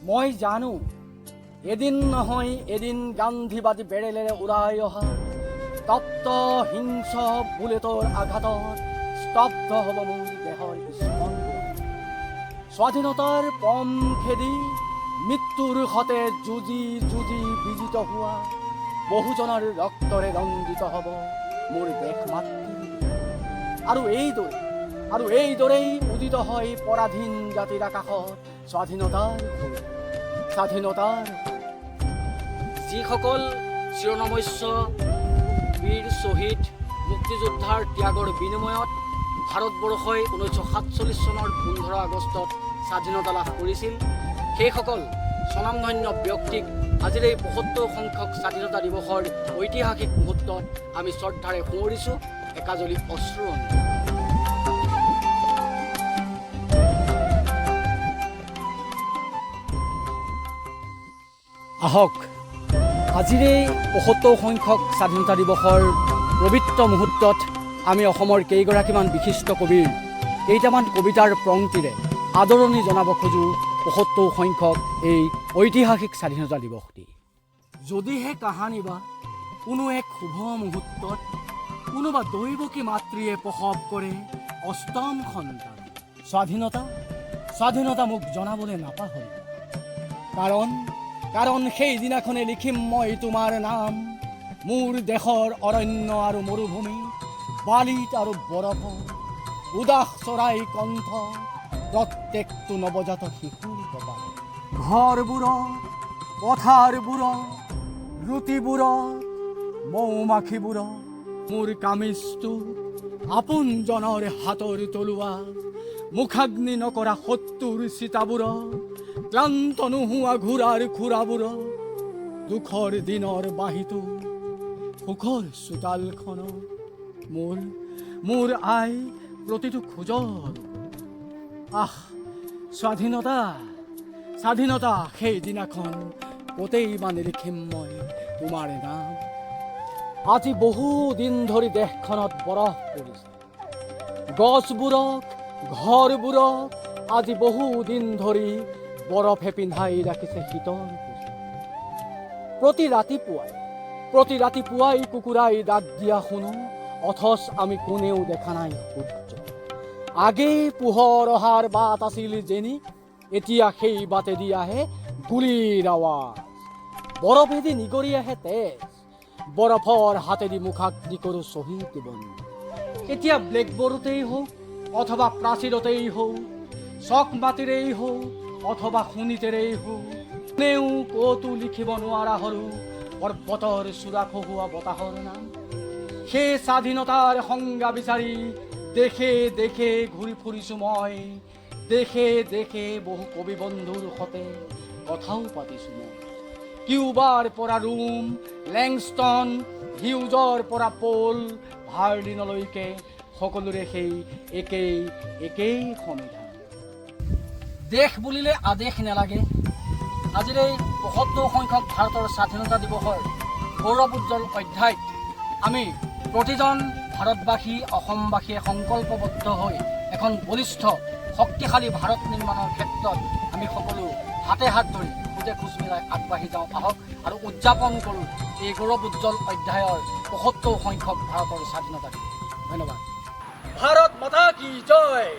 মই জানো এদিন নহয় এদিন গান্ধীবাদী বেৰেলেৰে উৰাই অহা তপ্ত হিংস বুলেটৰ আঘাতত স্তব্ধ হ'ব মোৰ দেহৰ স্পন্দন। স্বাধীনতাৰ পম খেদি মৃত্যুৰ সতে যুঁজি যুঁজি বিজিত হোৱা বহুজনৰ ৰক্তৰে ৰঞ্জিত হ'ব মোৰ দেশ মাতৃ। আৰু এইদৰেই উদিত হয় পৰাধীন জাতিৰ আকাশত স্বাধীনতাৰ যিসকল চিৰনমস্য বীৰ শ্বহীদ মুক্তিযোদ্ধাৰ ত্যাগৰ বিনিময়ত ভাৰতবৰ্ষই 1947 চনৰ 15 আগষ্টত স্বাধীনতা লাভ কৰিছিল, সেইসকল স্বনামধন্য ব্যক্তিক আজিৰ এই 75 সংখ্যক স্বাধীনতা দিৱসৰ ঐতিহাসিক মুহূৰ্তত আমি শ্ৰদ্ধাৰে সোঁৱৰিছোঁ একাজলি অশ্ৰু। আহক আজিৰ এই 75 সংখ্যক স্বাধীনতা দিৱসৰ পবিত্ৰ মুহূৰ্তত আমি অসমৰ কেইগৰাকীমান বিশিষ্ট কবিৰ কেইটামান কবিতাৰ পংক্তিৰে আদৰণি জনাব খোজোঁ 75 সংখ্যক এই ঐতিহাসিক স্বাধীনতা দিৱসটি। যদিহে কাহানি বা কোনো এক শুভ মুহূৰ্তত কোনোবা দৈৱকী মাতৃয়ে প্ৰসৱ কৰে অষ্টম সন্তান, স্বাধীনতা মোক জনাবলৈ নাপাহৰিবা। কাৰণ সেইদিনাখনে লিখিম মই তোমাৰ নাম, মোৰ দেশৰ অৰণ্য আৰু মৰুভূমি, বালিত আৰু বৰফত, উদাস চৰাই কণ্ঠ প্ৰত্যেকটো নৱজাত শিশুৰ কপাল। ঘৰবোৰত, পথাৰবোৰত, ৰুটিবোৰত, মৌমাখিবোৰত, মোৰ কামিজটো আপোনজনৰ হাতৰ তলুৱা, মুখাগ্নি নকৰা শত্ৰুৰ চিতাবোৰত, ক্লান্ত নোহোৱা ঘোঁৰাৰ খুৰাবোৰত, দুখৰ দিনৰ বাঁহীটো সুখৰ চোতালখনত, মোৰ আই প্ৰতিটো খোজৰ। স্বাধীনতা সেইদিনাখন কতেই বা নিলিখিম মই তোমাৰ নাম। আজি বহু দিন ধৰি দেশখনত বৰফ পৰিছে, গছবোৰক ঘৰবোৰক আজি বহু দিন ধৰি বৰফে পিন্ধাই ৰাখিছে শীতল পোছাক। প্ৰতি ৰাতিপুৱাই কুকুৰাই ডাক দিয়া শুনো, অথচ আমি কোনেও দেখা নাই সূৰ্য। আগেয়ে পোহৰ অহাৰ বাট আছিল যেনি, এতিয়া সেই বাটেদি আহে গুলীৰ আৱাজ। বৰফেদি নিগৰি আহে তেজ, বৰফৰ হাতেদি মুখাগ্নি কৰোঁ শ্বহীদ বন্ধু। এতিয়া ব্লেকবৰ্ডতেই হওক অথবা প্ৰাচীৰতেই হওক, চক মাটিৰেই হওক অথবা শোণিতেৰেই হওক, কোনেও ক'তো লিখিব নোৱাৰা হৰো পৰ্বতৰ চূড়া খহোৱা বতাহৰ নাম। সেই স্বাধীনতাৰ সংজ্ঞা বিচাৰি দেশে দেশে ঘূৰি ফুৰিছোঁ মই, দেশে বহু কবি বন্ধুৰ সতে কথাও পাতিছোঁ মই। কিউবাৰ পৰা ৰোম, লেংষ্টন, হিউজৰ পৰা পল ভাৰ্লিনলৈকে সকলোৰে সেই একেই সংবিধান। দেশ বুলিলে আদেশ নালাগে। আজিৰ এই 75 সংখ্যক ভাৰতৰ স্বাধীনতা দিৱসৰ গৌৰৱ উজ্জ্বল অধ্যায়ত আমি প্ৰতিজন ভাৰতবাসী অসমবাসীয়ে সংকল্পবদ্ধ হৈ এখন বলিষ্ঠ শক্তিশালী ভাৰত নিৰ্মাণৰ ক্ষেত্ৰত আমি সকলো হাতে হাত ধৰি খোজে খোজ মিলাই আগবাঢ়ি যাওঁ। আহক আৰু উদযাপন কৰোঁ এই গৌৰৱ উজ্জ্বল অধ্যায়ৰ 75 সংখ্যক ভাৰতৰ স্বাধীনতা দিৱস। ধন্যবাদ। ভাৰত মাতা কি জয়।